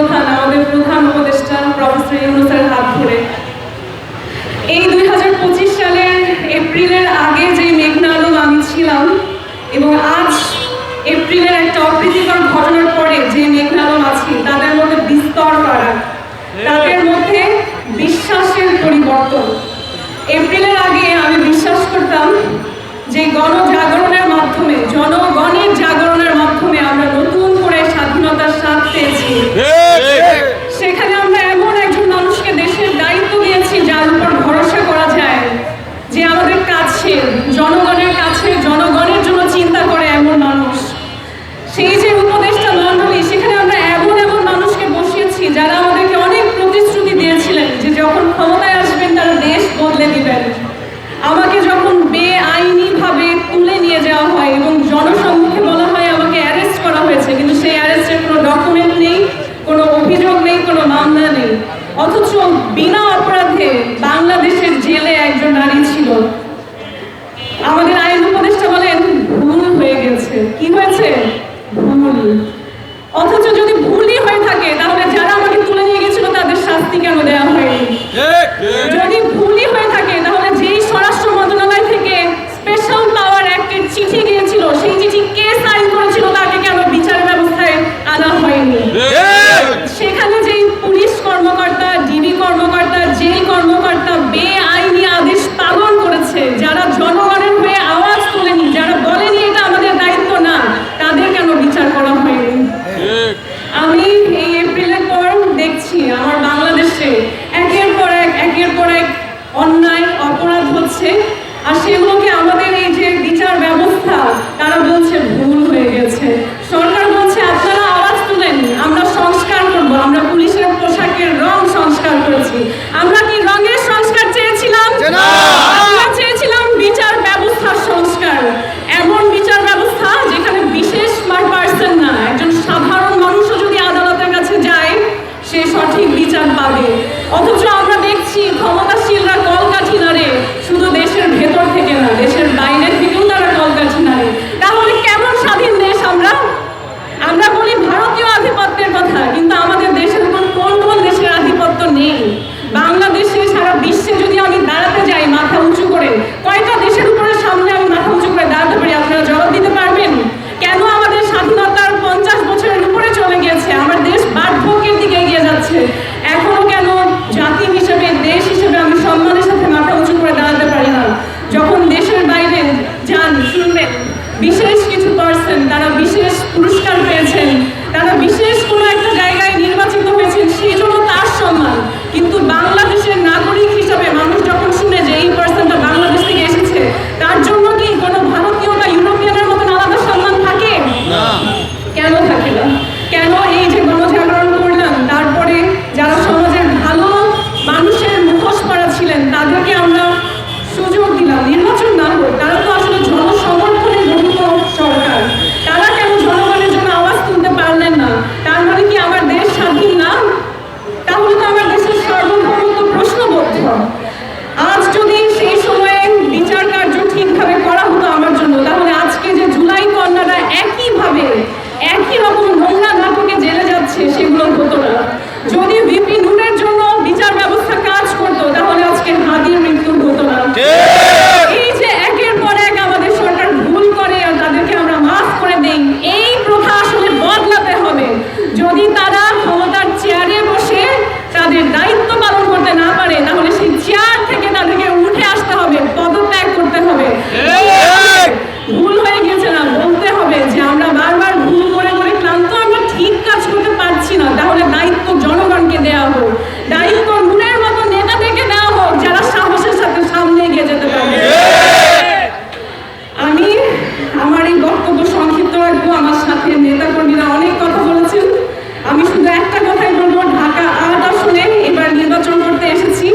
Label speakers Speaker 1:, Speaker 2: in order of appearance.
Speaker 1: প্রধান, আমাদের প্রধান উপদেষ্টা প্রফেসর ইউনূসের হাত ধরে এই 2025 সালের এপ্রিলের আগে যে মেঘনা আলম আমি ছিলাম এবং আজ এপ্রিলের একটা অপ্রীতিকর ঘটনার পরে যে মেঘনা আলম আছি, তাদের মধ্যে বিস্তর ফারাক, তাদের মধ্যে বিশ্বাসের পরিবর্তন। এপ্রিলের আগে আমি বিশ্বাস করতাম যে গণজাগরণের মাধ্যমে, জনগণের জাগরণের মাধ্যমে আমরা নতুন করে স্বাধীনতার স্বাদ পেয়েছি। সেখানে আমরা এমন একজন মানুষকে দেশের দায়িত্ব দিয়েছি যার উপর ভরসা করা যায়, যে আমাদের কাছে, জনগণের কাছে, জনগণের জন্য চিন্তা করে এমন মানুষ। সেই যে উপদেষ্টা মণ্ডলী, সেখানে আমরা এমন এমন মানুষকে বসিয়েছি যারা আমাদেরকে অনেক প্রতিশ্রুতি দিয়েছিলেন যে যখন ক্ষমতায় আসবেন তারা দেশ বদলে দিবেন। আমাকে যখন বেআইনিভাবে তুলে নিয়ে যাওয়া হয় এবং জনসম্মুখে বলা হয় আমাকে অ্যারেস্ট করা হয়েছে, কিন্তু সেই অ্যারেস্টের কোনো ডকুমেন্ট নেই, কোনো অভিযোগ নেই, কোনো মামলা নেই, অথচ বিনা অপরাধে বাংলাদেশের জেলে একজন নারী ছিল। আমাদের আইন উপদেষ্টা বলেন ভুল হয়ে গেছে। কি হয়েছে? ভুল। অথচ যদি ভুলই হয়ে থাকে তাহলে যারা আমাকে তুলে নিয়ে গেছিল তাদের শাস্তি কেন দেওয়া হয়নি? যদি ভুলই হয়ে থাকে তাহলে যেই স্বরাষ্ট্র মন্ত্রণালয় থেকে স্পেশাল পাওয়ার অ্যাক্টের চিঠি গিয়েছিল, সেই চিঠি কে সাইন করেছিল তাকে কেন বিচার ব্যবস্থায় আনা হয়নি? সেখানে যেই পুলিশ কর্মকর্তা, ডিবি কর্মকর্তা, জেল কর্মকর্তা বেআইনি আদেশ পালন করেছে, যারা জনগণের হয়ে আওয়াজ তোলেনি, যারা বলেনি এটা আমাদের দায়িত্ব না, তাদের কেন বিচার করা হয়নি? আমি এই এপ্রিলের পর দেখছি আমার বাংলাদেশে একের পর এক অন্যায় অপরাধ হচ্ছে, আর সেগুলোকে আমাদের এই যে বিচার ব্যবস্থা, তারা বলছে ভুল হয়ে গেছে। সরকার বলছে আপনারা আওয়াজ তুলেন, আমরা সংস্কার করবো, আমরা পুলিশের পোশাকের রং সংস্কার করেছি। আমরা কি রঙের সংস্কার চেয়েছিলাম? আমরা চেয়েছিলাম বিচার ব্যবস্থার সংস্কার, এমন বিচার ব্যবস্থা যেখানে বিশেষ পার্সন না, একজন সাধারণ মানুষও যদি আদালতের কাছে যায় সে সঠিক বিচার পাবে। অথচ আমরা দেখছি ক্ষমতাশীলরা কলকাঠি নাড়ে, শুধু দেশের ভেতর থেকে না, দেশের বাইরের থেকেও তারা কলকাঠি নাড়ে। তাহলে কেমন স্বাধীন দেশ আমরা? আমরা বলি ভারতীয় আধিপত্যের কথা, কিন্তু আমাদের দেশের উপর কোন কোন দেশের আধিপত্য নেই? বাংলাদেশে সারা বিশ্বে যদি আমি দাঁড়াতে যাই মাথা উঁচু করে, কয়টা দেশের উপরে সামনে আমি মাথা উঁচু করে দাঁড়াতে পারি? আপনারা জবাব দিতে পারবেন? কেন আমাদের স্বাধীনতার 50 বছরের উপরে চলে গিয়েছে, আমার দেশ বার্ধক্যের দিকে এগিয়ে যাচ্ছে, এখনো কেন জাতি হিসেবে, দেশ হিসেবে আমি সম্মানের সাথে মাথা উঁচু করে দাঁড়াতে পারি না? যখন দেশের বাইরে যান, শুনবেন বিশেষ কিছু পার্সন, তারা বিশেষ পুরস্কার পেয়েছেন, তারা বিশেষ কোনো একটা জায়গায় নির্বাচিত হয়েছেন, সেই জন্য তার সম্মান। কিন্তু বাংলাদেশের নাগরিক হিসাবে মানুষ যখন শুনে যে এই পার্সনটা বাংলাদেশ থেকে এসেছে, তার জন্য কি কোনো ভারতীয় বা ইউরোপিয়ানের মতন আলাদা সম্মান থাকে? কেন থাকে না? কেন এই যে গণজাগরণ করলাম, তারপরে যারা সমাজের ভালো মানুষের মুখোশ পরা ছিলেন তাদেরকে আমরা সুযোগ দিলাম, নির্বাচন না হোক, তারা তো আসলে জনসমর্থনে গঠিত সরকার, তারা কেন জনগণের জন্য আওয়াজ তুলতে পারলেন না? তার মানে কি আমার দেশ স্বাধীন না? তাহলে তো আমার দেশের সার্বভৌমত্ব প্রশ্নবদ্ধ। আজ যদি সেই সময়ে বিচার কার্য ঠিকভাবে করা হতো আমার জন্য, তাহলে আজকে যে জুলাই কন্যারা একইভাবে একই রকম নোংরা নাটকে জেলে যাচ্ছে সেগুলো হতো না। যদি ভিপি নুরের জন্য বিচার ব্যবস্থা কাজ করতো তাহলে আজকে হাদির মৃত্যু হতো না। এই যে একের পর এক আমাদের সরকার ভুল করে আর তাদেরকে আমরা মাফ করে দেই, এই প্রথা আসলে বদলাতে হবে। যদি তারা ক্ষমতার চেয়ারে বসে তাদের দায়িত্ব পালন করতে না পারে, তাহলে সেই চেয়ার থেকে তাদেরকে উঠে আসতে হবে, পদত্যাগ করতে হবে। ভুল হয়ে গেছে না, বলতে হবে যে আমরা বারবার ভুল করে করে ক্লান্ত, আমরা ঠিক কাজ করতে পারছি না, তাহলে দায়িত্ব জনগণকে দেওয়া হোক, দায়িত্ব নুনের মতো নেতাদেরকে দেওয়া হোক যারা সাহসের সাথে সামনে এগিয়ে যেতে পারবে। আমি আমার এই বক্তব্য সংক্ষিপ্ত রাখবো, আমার সাথে নেতাকর্মীরা অনেক কথা বলেছেন, আমি শুধু একটা কথাই বলবো, ঢাকা 8 আসনে এবার নির্বাচন করতে এসেছি।